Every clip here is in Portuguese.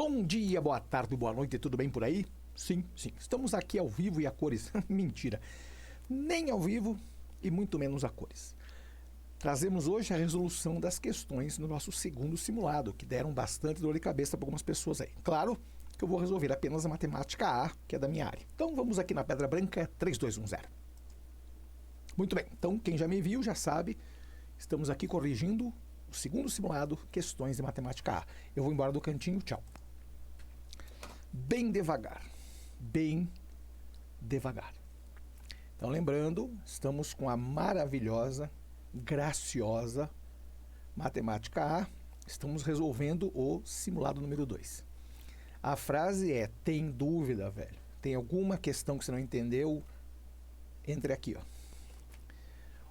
Bom dia, boa tarde, boa noite, tudo bem por aí? Sim, sim. Estamos aqui ao vivo e a cores. Mentira. Nem ao vivo e muito menos a cores. Trazemos hoje a resolução das questões no nosso segundo simulado, que deram bastante dor de cabeça para algumas pessoas aí. Claro que eu vou resolver apenas a matemática A, que é da minha área. Então vamos aqui na pedra branca 3210. Muito bem, então quem já me viu já sabe, estamos aqui corrigindo o segundo simulado, questões de matemática A. Eu vou embora do cantinho, tchau. Bem devagar, bem devagar. Então lembrando, estamos com a maravilhosa, graciosa matemática A, estamos resolvendo o simulado número 2. A frase é, tem dúvida, velho? Tem alguma questão que você não entendeu? Entre aqui, ó.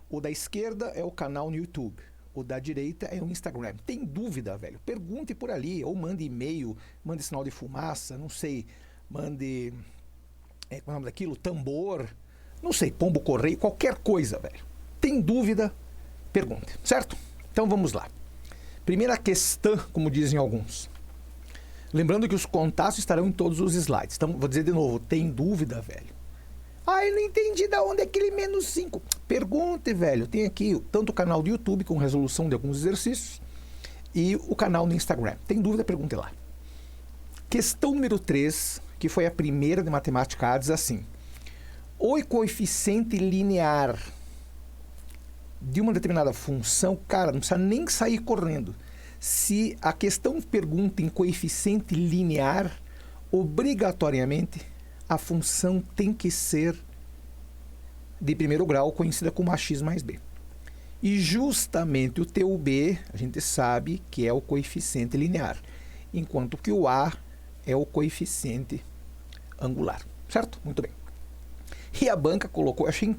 O da esquerda é o canal no YouTube. O da direita é o Instagram. Tem dúvida, velho? Pergunte por ali, ou mande e-mail, mande sinal de fumaça, não sei, mande, qual é o nome daquilo? Tambor, não sei, pombo correio, qualquer coisa, velho. Tem dúvida? Pergunte, certo? Então vamos lá. Primeira questão, como dizem alguns. Lembrando que os contatos estarão em todos os slides. Então, vou dizer de novo, tem dúvida, velho? Ah, eu não entendi de onde é aquele menos 5. Pergunte, velho. Tem aqui tanto o canal do YouTube com resolução de alguns exercícios e o canal no Instagram. Tem dúvida? Pergunte lá. Questão número 3, que foi a primeira de matemática A, diz assim. O coeficiente linear de uma determinada função, cara, não precisa nem sair correndo. Se a questão pergunta em coeficiente linear, obrigatoriamente a função tem que ser de primeiro grau, conhecida como ax mais b. E justamente o teu b, a gente sabe que é o coeficiente linear, enquanto que o a é o coeficiente angular. Certo? Muito bem. E a banca colocou, eu achei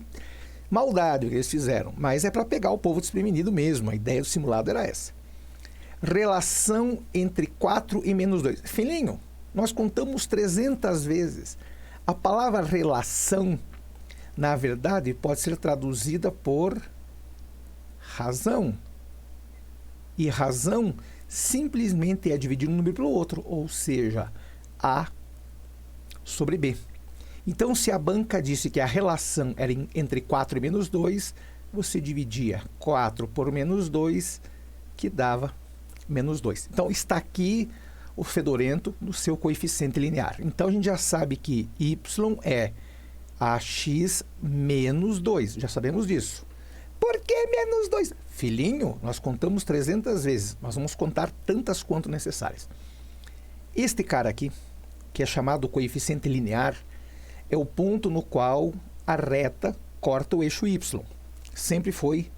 maldade o que eles fizeram, mas é para pegar o povo desprevenido mesmo, a ideia do simulado era essa. Relação entre 4 e menos 2. Filhinho, nós contamos 300 vezes. A palavra relação, na verdade, pode ser traduzida por razão. E razão simplesmente é dividir um número pelo outro, ou seja, A sobre B. Então, se a banca disse que a relação era entre 4 e menos 2, você dividia 4 por menos 2, que dava menos 2. Então, está aqui o fedorento do seu coeficiente linear. Então, a gente já sabe que y é ax menos 2. Já sabemos disso. Por que menos 2? Filhinho, nós contamos 300 vezes. Nós vamos contar tantas quanto necessárias. Este cara aqui, que é chamado coeficiente linear, é o ponto no qual a reta corta o eixo y. Sempre foi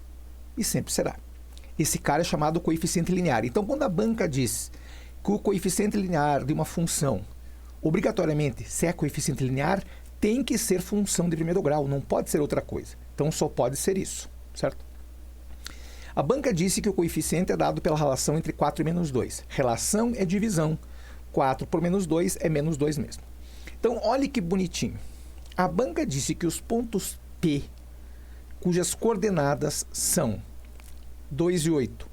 e sempre será. Esse cara é chamado coeficiente linear. Então, quando a banca diz que o coeficiente linear de uma função, obrigatoriamente, se é coeficiente linear, tem que ser função de primeiro grau, não pode ser outra coisa. Então, só pode ser isso, certo? A banca disse que o coeficiente é dado pela relação entre 4 e menos 2. Relação é divisão. 4 por menos 2 é menos 2 mesmo. Então, olhe que bonitinho. A banca disse que os pontos P, cujas coordenadas são 2 e 8,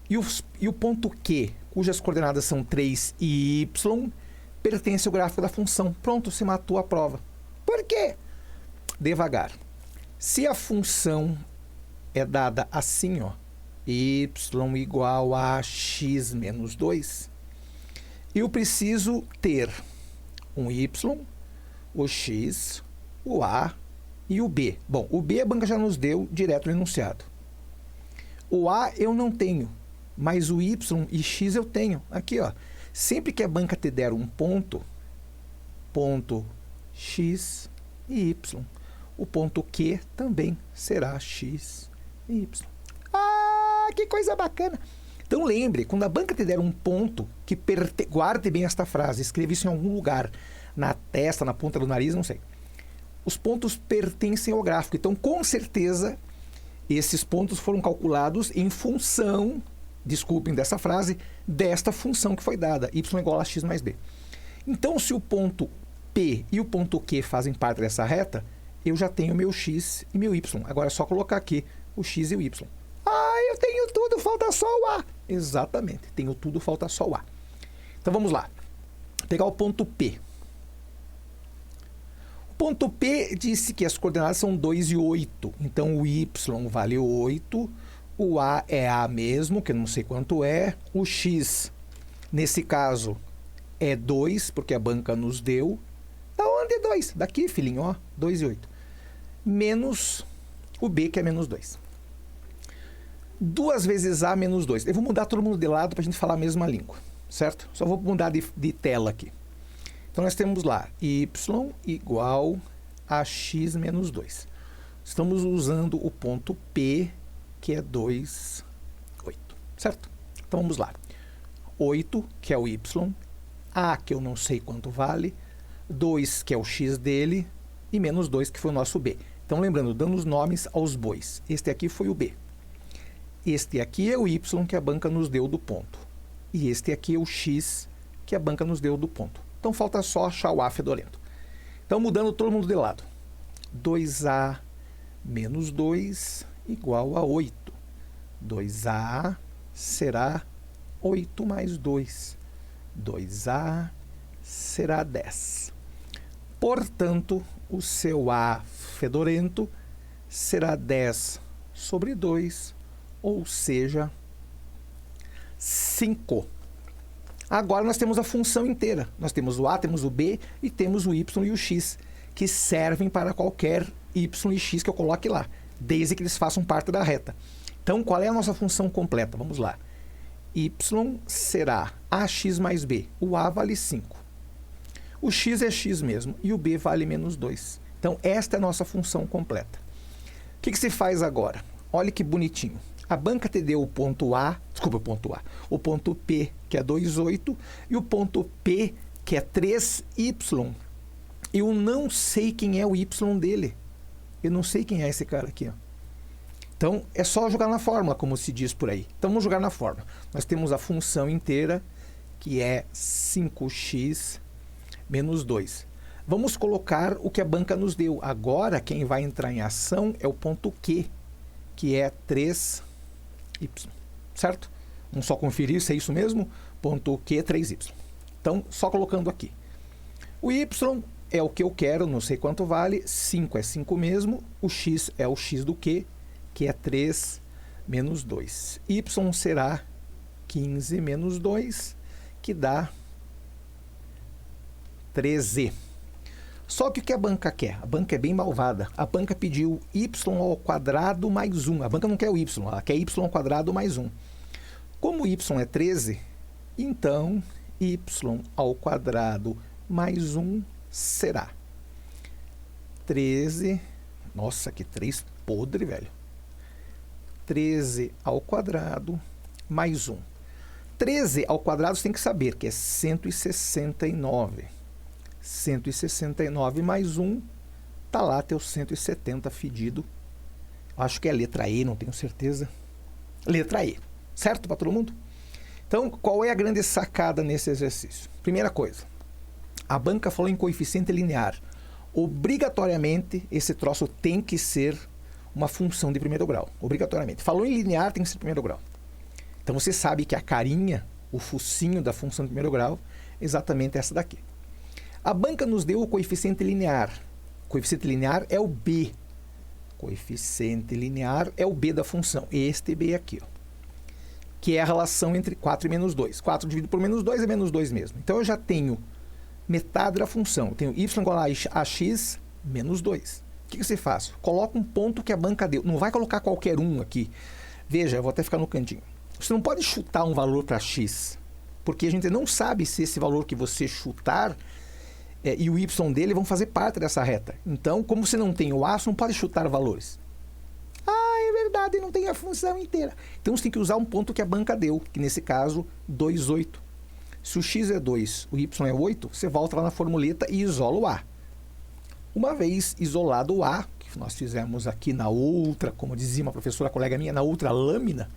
e o ponto Q, cujas coordenadas são 3 e y, pertence ao gráfico da função. Pronto, se matou a prova. Por quê? Devagar. Se a função é dada assim, ó, y igual a x menos 2, eu preciso ter um y, o x, o a e o b. Bom, o b a banca já nos deu direto no enunciado. O a eu não tenho, mas o y e x eu tenho. Aqui, ó. Sempre que a banca te der um ponto x e y, o ponto Q também será x e y. Ah, que coisa bacana! Então lembre, quando a banca te der um ponto, guarde bem esta frase, escreva isso em algum lugar, na testa, na ponta do nariz, não sei. Os pontos pertencem ao gráfico, então com certeza esses pontos foram calculados em função, desculpem dessa frase, desta função que foi dada, y igual a x mais b. Então, se o ponto P e o ponto Q fazem parte dessa reta, eu já tenho meu x e meu y. Agora é só colocar aqui o x e o y. Ah, eu tenho tudo, falta só o a. Exatamente, tenho tudo, falta só o a. Então vamos lá. Vou pegar o ponto P. O ponto P disse que as coordenadas são 2 e 8. Então o Y vale 8. O A é A mesmo, que eu não sei quanto é. O X, nesse caso, é 2, porque a banca nos deu. Da onde é 2? Daqui, filhinho, ó. 2 e 8. Menos o B, que é menos 2. 2 vezes A menos 2. Eu vou mudar todo mundo de lado para a gente falar a mesma língua, certo? Só vou mudar de tela aqui. Então nós temos lá Y igual a X menos 2. Estamos usando o ponto P, que é 2, 8, certo? Então vamos lá. 8, que é o Y, A, que eu não sei quanto vale, 2, que é o X dele, e menos 2, que foi o nosso B. Então lembrando, dando os nomes aos bois. Este aqui foi o B. Este aqui é o Y, que a banca nos deu do ponto. E este aqui é o X, que a banca nos deu do ponto. Então falta só achar o A fedorento. Então mudando todo mundo de lado. 2A menos 2 igual a 8. 2A será 8 mais 2. 2A será 10. Portanto, o seu A fedorento será 10 sobre 2, ou seja, 5. Agora nós temos a função inteira. Nós temos o A, temos o B e temos o Y e o X, que servem para qualquer Y e X que eu coloque lá, desde que eles façam parte da reta. Então, qual é a nossa função completa? Vamos lá. Y será AX mais B. O A vale 5. O X é X mesmo e o B vale menos 2. Então, esta é a nossa função completa. O que se faz agora? Olha que bonitinho. A banca te deu o ponto A, desculpa, o ponto A, o ponto P, que é 2,8, e o ponto P, que é 3Y. Eu não sei quem é o Y dele. Eu não sei quem é esse cara aqui, ó. Então, é só jogar na fórmula, como se diz por aí. Então, vamos jogar na fórmula. Nós temos a função inteira, que é 5x menos 2. Vamos colocar o que a banca nos deu. Agora, quem vai entrar em ação é o ponto Q, que é 3y, certo? Vamos só conferir se é isso mesmo. Ponto Q, 3y. Então, só colocando aqui. O y é o que eu quero, não sei quanto vale. 5 é 5 mesmo. O x é o x do Q, que é 3 menos 2. Y será 15 menos 2, que dá 13. Só que o que a banca quer? A banca é bem malvada. A banca pediu y ao quadrado mais 1. A banca não quer o y, ela quer y ao quadrado mais 1. Como y é 13, então y ao quadrado mais 1 será 13. Nossa, que 3 podre, velho. 13 ao quadrado mais 1. 13 ao quadrado você tem que saber que é 169. 169 mais 1, tá lá teu 170 fedido. Acho que é letra E, não tenho certeza. Letra E, certo para todo mundo? Então, qual é a grande sacada nesse exercício? Primeira coisa, a banca falou em coeficiente linear. Obrigatoriamente, esse troço tem que ser uma função de primeiro grau. Obrigatoriamente. Falou em linear, tem que ser de primeiro grau. Então, você sabe que a carinha, o focinho da função de primeiro grau, é exatamente essa daqui. A banca nos deu o coeficiente linear. O coeficiente linear é o B. Coeficiente linear é o B da função. Este B aqui, ó, que é a relação entre 4 e menos 2. 4 dividido por menos 2 é menos 2 mesmo. Então, eu já tenho metade da função. Eu tenho y igual a x menos 2. O que você faz? Coloca um ponto que a banca deu. Não vai colocar qualquer um aqui. Veja, eu vou até ficar no cantinho. Você não pode chutar um valor para x, porque a gente não sabe se esse valor que você chutar e o y dele vão fazer parte dessa reta. Então, como você não tem o a, você não pode chutar valores. Ah, é verdade, não tem a função inteira. Então, você tem que usar um ponto que a banca deu, que nesse caso, 2,8. Se o x é 2, o y é 8, você volta lá na formuleta e isola o a. Uma vez isolado o a, que nós fizemos aqui na outra, como dizia uma professora colega minha, na outra lâmina,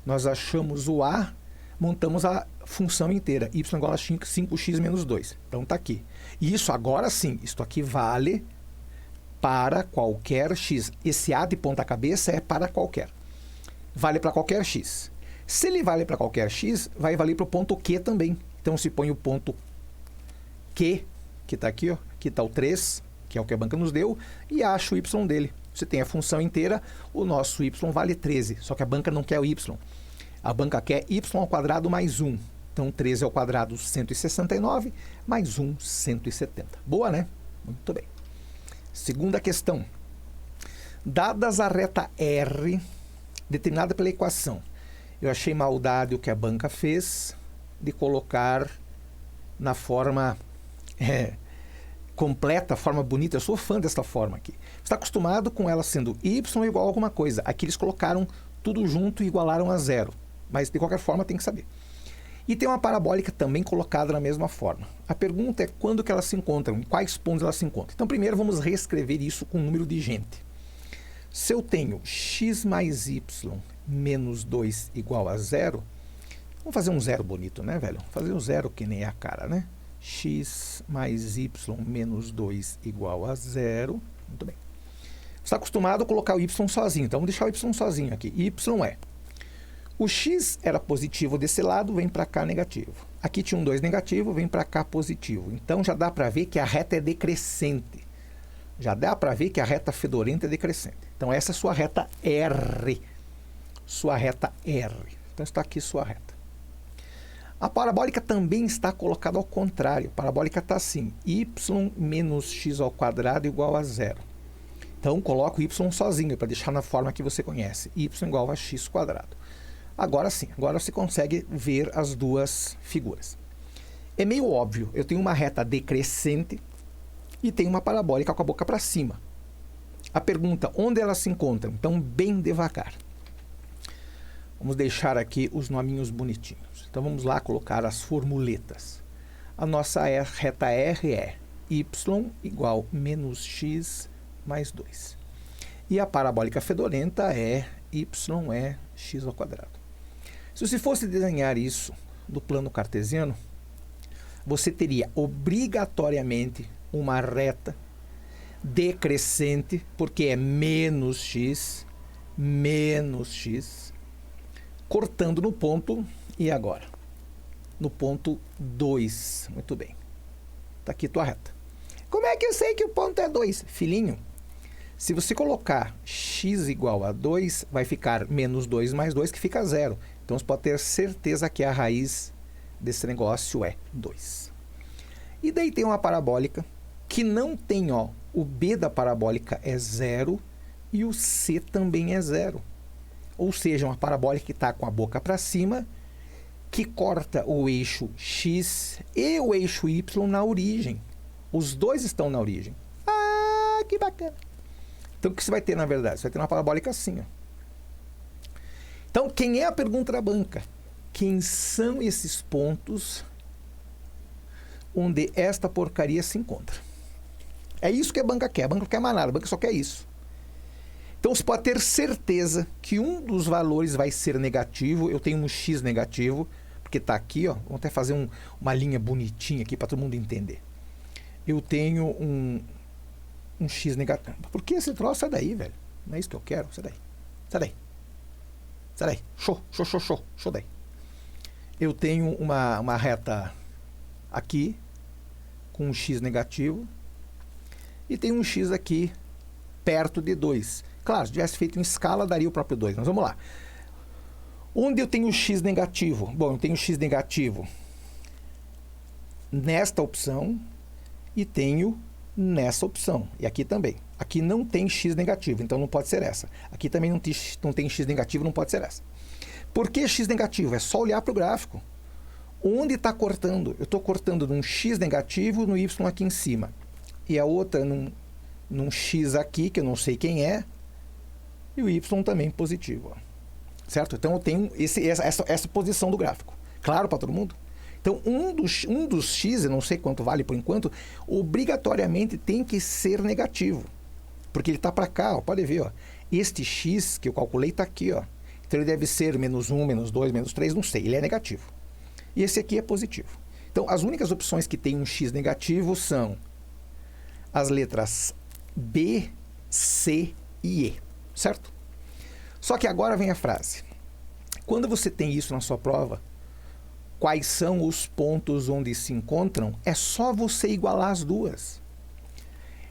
nós achamos o a, montamos a função inteira, y igual a 5x menos 2. Então, está aqui. E isso agora sim, isto aqui vale para qualquer x. Esse a de ponta cabeça é para qualquer. Vale para qualquer x. Se ele vale para qualquer x, vai valer para o ponto Q também. Então se põe o ponto Q, que está aqui, ó, aqui está o 3, que é o que a banca nos deu, e acha o y dele. Você tem a função inteira, o nosso y vale 13, só que a banca não quer o y. A banca quer y ao quadrado mais 1. Então 13 ao quadrado, 169, mais 1, 170. Boa, né? Muito bem. Segunda questão. Dadas a reta R, determinada pela equação, eu achei maldade o que a banca fez de colocar na forma completa, forma bonita. Eu sou fã desta forma aqui. Você está acostumado com ela sendo y igual a alguma coisa. Aqui eles colocaram tudo junto e igualaram a zero. Mas, de qualquer forma, tem que saber. E tem uma parabólica também colocada na mesma forma. A pergunta é quando que elas se encontram, em quais pontos elas se encontram. Então, primeiro, vamos reescrever isso com o número de gente. Se eu tenho x mais y menos 2 igual a zero, vamos fazer um zero bonito, né, velho? Fazer um zero que nem a cara, né? X mais y menos 2 igual a zero. Muito bem. Você está acostumado a colocar o y sozinho, então vamos deixar o y sozinho aqui. Y é... O x era positivo desse lado, vem para cá negativo. Aqui tinha um 2 negativo, vem para cá positivo. Então já dá para ver que a reta é decrescente. Já dá para ver que a reta fedorenta é decrescente. Então essa é sua reta R. Sua reta R. Então está aqui sua reta. A parabólica também está colocada ao contrário. A parabólica está assim, y menos x ao quadrado igual a zero. Então coloco o y sozinho, para deixar na forma que você conhece. Y igual a x quadrado. Agora sim, agora você consegue ver as duas figuras. É meio óbvio, eu tenho uma reta decrescente e tenho uma parabólica com a boca para cima. A pergunta, onde elas se encontram? Então, bem devagar. Vamos deixar aqui os nominhos bonitinhos. Então, vamos lá colocar as formuletas. A nossa reta R é y igual menos x mais 2. E a parabólica fedorenta é y é x ao quadrado. Se você fosse desenhar isso do plano cartesiano, você teria obrigatoriamente uma reta decrescente, porque é menos x, cortando no ponto, e agora? No ponto 2. Muito bem. Está aqui tua reta. Como é que eu sei que o ponto é 2? Filhinho, se você colocar x igual a 2, vai ficar menos 2 mais 2, que fica 0. Então, você pode ter certeza que a raiz desse negócio é 2. E daí tem uma parabólica que não tem, ó, o B da parabólica é 0 e o C também é 0. Ou seja, uma parabólica que está com a boca para cima, que corta o eixo X e o eixo Y na origem. Os dois estão na origem. Ah, que bacana! Então, o que você vai ter, na verdade? Você vai ter uma parabólica assim, ó. Então, quem é a pergunta da banca? Quem são esses pontos onde esta porcaria se encontra? É isso que a banca quer. A banca não quer mais nada, a banca só quer isso. Então, você pode ter certeza que um dos valores vai ser negativo. Eu tenho um x negativo, porque está aqui, ó. Vamos até fazer uma linha bonitinha aqui para todo mundo entender. Eu tenho um x negativo. Por que esse troço? Sai daí, velho. Não é isso que eu quero. Sai daí. Sai daí. Sai daí. Show daí. Eu tenho uma reta aqui com um x negativo e tem um x aqui perto de 2. Claro, se tivesse feito em escala, daria o próprio 2. Mas vamos lá. Onde eu tenho x negativo? Bom, eu tenho x negativo nesta opção e tenho nessa opção. E aqui também. Aqui não tem x negativo, então não pode ser essa. Aqui também não tem x negativo, não pode ser essa. Por que x negativo? É só olhar para o gráfico. Onde está cortando? Eu estou cortando num x negativo, no y aqui em cima. E a outra num x aqui, que eu não sei quem é, e o y também positivo. Ó. Certo? Então eu tenho essa posição do gráfico. Claro para todo mundo? Então, um dos x, eu não sei quanto vale por enquanto, obrigatoriamente tem que ser negativo. Porque ele está para cá, ó, pode ver. Ó. Este x que eu calculei está aqui. Ó. Então, ele deve ser menos 1, menos 2, menos 3, não sei. Ele é negativo. E esse aqui é positivo. Então, as únicas opções que tem um x negativo são as letras B, C e E. Certo? Só que agora vem a frase. Quando você tem isso na sua prova, quais são os pontos onde se encontram, é só você igualar as duas.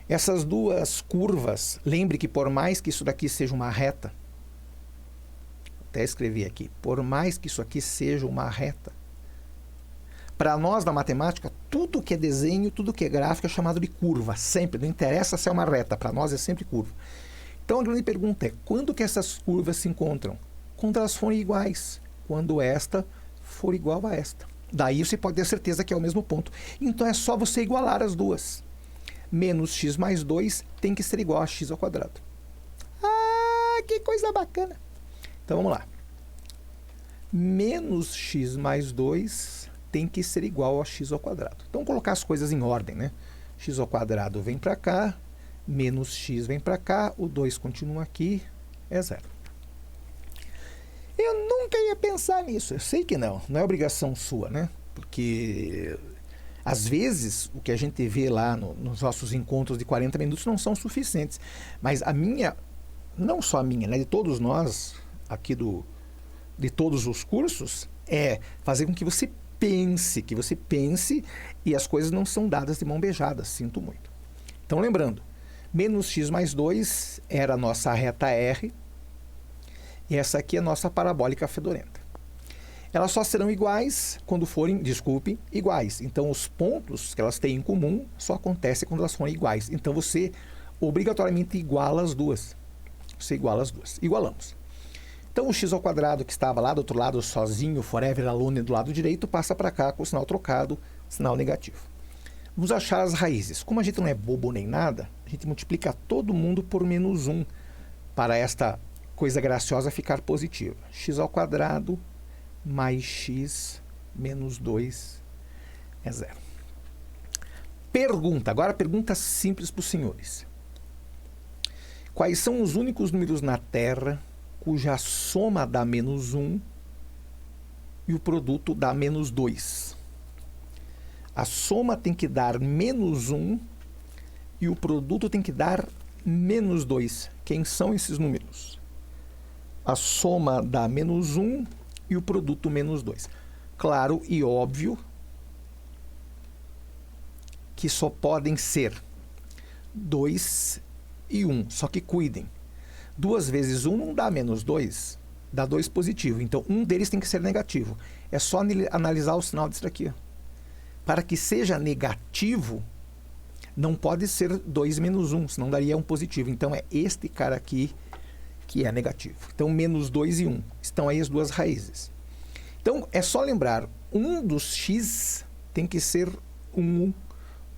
Essas duas curvas, lembre que por mais que isso daqui seja uma reta, até escrevi aqui, por mais que isso aqui seja uma reta, para nós da matemática, tudo que é desenho, tudo que é gráfico é chamado de curva, sempre, não interessa se é uma reta, para nós é sempre curva. Então a grande pergunta é, quando que essas curvas se encontram? Quando elas forem iguais, quando esta for igual a esta. Daí você pode ter certeza que é o mesmo ponto. Então é só você igualar as duas. Menos x mais 2 tem que ser igual a x ao quadrado. Ah, que coisa bacana! Então vamos lá. Menos x mais 2 tem que ser igual a x ao quadrado. Então vamos colocar as coisas em ordem, né? X ao quadrado vem para cá, menos x vem para cá, o 2 continua aqui, é zero. Eu nunca ia pensar nisso, eu sei que não é obrigação sua, né? Porque às vezes o que a gente vê lá nos nossos encontros de 40 minutos não são suficientes. Mas a minha, não só a minha, né? De todos nós aqui de todos os cursos, é fazer com que você pense e as coisas não são dadas de mão beijada, sinto muito. Então lembrando, menos x mais 2 era a nossa reta R, e essa aqui é a nossa parabólica fedorenta. Elas só serão iguais quando forem, iguais. Então os pontos que elas têm em comum só acontecem quando elas forem iguais. Então você obrigatoriamente iguala as duas. Você iguala as duas. Igualamos. Então o x ao quadrado que estava lá do outro lado sozinho, forever alone do lado direito, passa para cá com o sinal trocado, sinal negativo. Vamos achar as raízes. Como a gente não é bobo nem nada, a gente multiplica todo mundo por menos 1 para esta coisa graciosa ficar positiva. X ao quadrado mais x menos 2 é zero. Pergunta, agora pergunta simples para os senhores. Quais são os únicos números na Terra cuja soma dá menos 1 e o produto dá menos 2? A soma tem que dar menos 1 e o produto tem que dar menos 2. Quem são esses números? A soma dá menos 1 e o produto menos 2. Claro e óbvio que só podem ser 2 e 1. Só que cuidem. 2 vezes 1 não dá menos 2, dá 2 positivo. Então, um deles tem que ser negativo. É só analisar o sinal disso aqui. Para que seja negativo, não pode ser 2 menos 1, senão daria 1 positivo. Então, é este cara aqui que é negativo. Então, menos 2 e 1. Estão aí as duas raízes. Então, é só lembrar, um dos x tem que ser 1,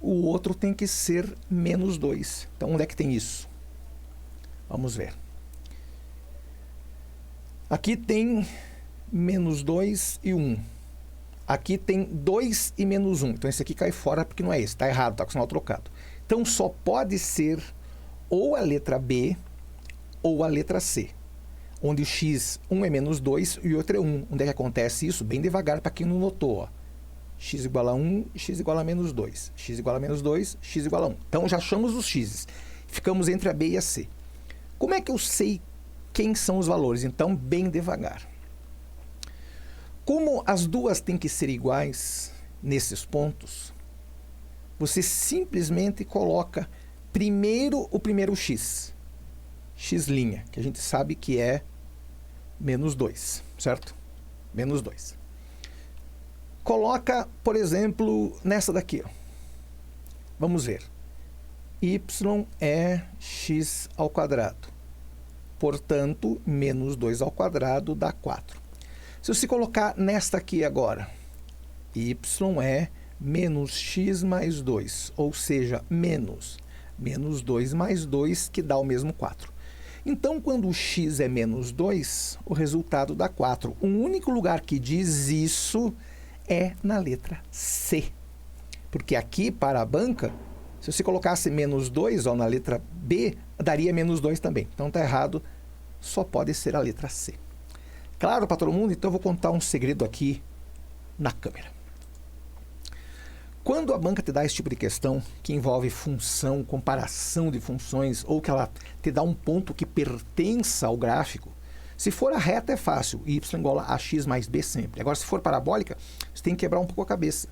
o outro tem que ser menos 2. Então, onde é que tem isso? Vamos ver. Aqui tem menos 2 e 1. Aqui tem 2 e menos 1. Então, esse aqui cai fora porque não é esse. Está errado, está com o sinal trocado. Então, só pode ser ou a letra B ou a letra C. Onde o x, um é menos 2 e o outro é 1. Onde é que acontece isso? Bem devagar, para quem não notou. Ó. X igual a 1, x igual a menos 2. X igual a menos 2, x igual a 1. Então, já achamos os x's. Ficamos entre a B e a C. Como é que eu sei quem são os valores? Então, bem devagar. Como as duas têm que ser iguais nesses pontos, você simplesmente coloca primeiro o primeiro x. X', que a gente sabe que é menos 2, certo? Menos 2. Coloca, por exemplo, nessa daqui. Ó. Vamos ver. Y é x ao quadrado. Portanto, menos 2 ao quadrado dá 4. Se você colocar nesta aqui agora, y é menos x mais 2, ou seja, menos 2 mais 2, que dá o mesmo 4. Então, quando o x é menos 2, o resultado dá 4. O único lugar que diz isso é na letra C. Porque aqui, para a banca, se você colocasse menos 2 ó, na letra B, daria menos 2 também. Então, está errado, só pode ser a letra C. Claro para todo mundo? Então, eu vou contar um segredo aqui na câmera. Quando a banca te dá esse tipo de questão, que envolve função, comparação de funções, ou que ela te dá um ponto que pertença ao gráfico, Se for a reta é fácil, y igual a x mais b sempre. Agora, se for parabólica, você tem que quebrar um pouco a cabeça.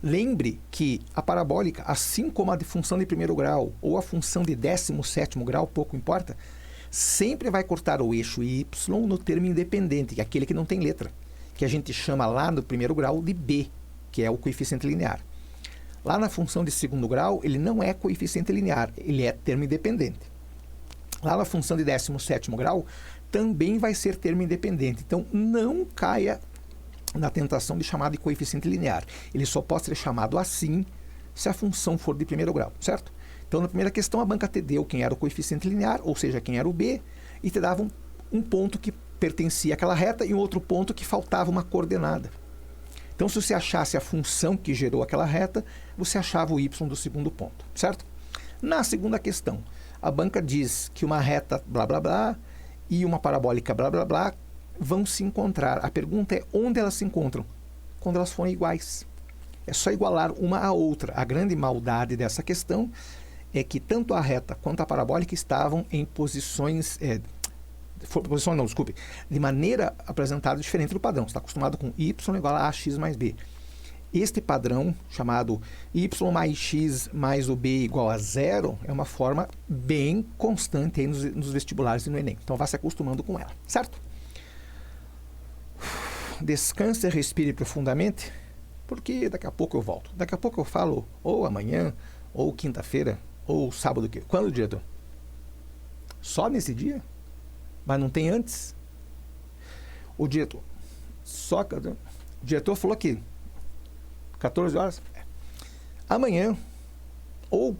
Lembre que a parabólica, assim como a de função de primeiro grau ou a função de 17º grau, pouco importa, sempre vai cortar o eixo y no termo independente, que é aquele que não tem letra, que a gente chama lá no primeiro grau de b, que é o coeficiente linear. Lá na função de segundo grau, ele não é coeficiente linear, ele é termo independente. Lá na função de 17º grau, também vai ser termo independente. Então, não caia na tentação de chamar de coeficiente linear. Ele só pode ser chamado assim se a função for de primeiro grau, certo? Então, na primeira questão, a banca te deu quem era o coeficiente linear, ou seja, quem era o b, e te dava um ponto que pertencia àquela reta e um outro ponto que faltava uma coordenada. Então, se você achasse a função que gerou aquela reta, você achava o y do segundo ponto, certo? Na segunda questão, a banca diz que uma reta blá blá blá e uma parabólica blá blá blá vão se encontrar. A pergunta é onde elas se encontram? Quando elas forem iguais. É só igualar uma à outra. A grande maldade dessa questão é que tanto a reta quanto a parabólica estavam em posições... de maneira apresentada diferente do padrão. Você está acostumado com y igual a ax mais b. Este padrão, chamado y mais x mais o b igual a zero, é uma forma bem constante aí nos vestibulares e no Enem. Então, vá se acostumando com ela, certo? Descanse e respire profundamente, porque daqui a pouco eu volto. Daqui a pouco eu falo ou amanhã, ou quinta-feira, ou sábado. Quando, diretor? Só nesse dia? Mas não tem antes? O diretor falou que 14 horas? Amanhã, ou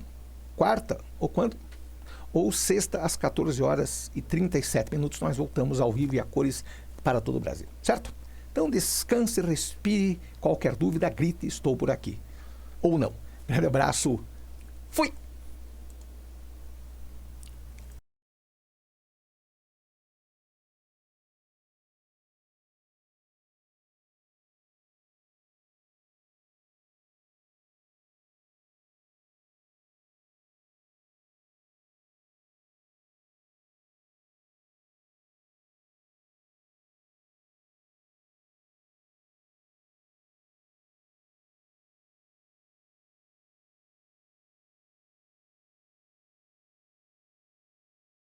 quarta, ou quando? Ou sexta, às 14 horas e 37 minutos, nós voltamos ao vivo e a cores para todo o Brasil, certo? Então, descanse, respire, qualquer dúvida, grite, estou por aqui. Ou não. Grande abraço, fui!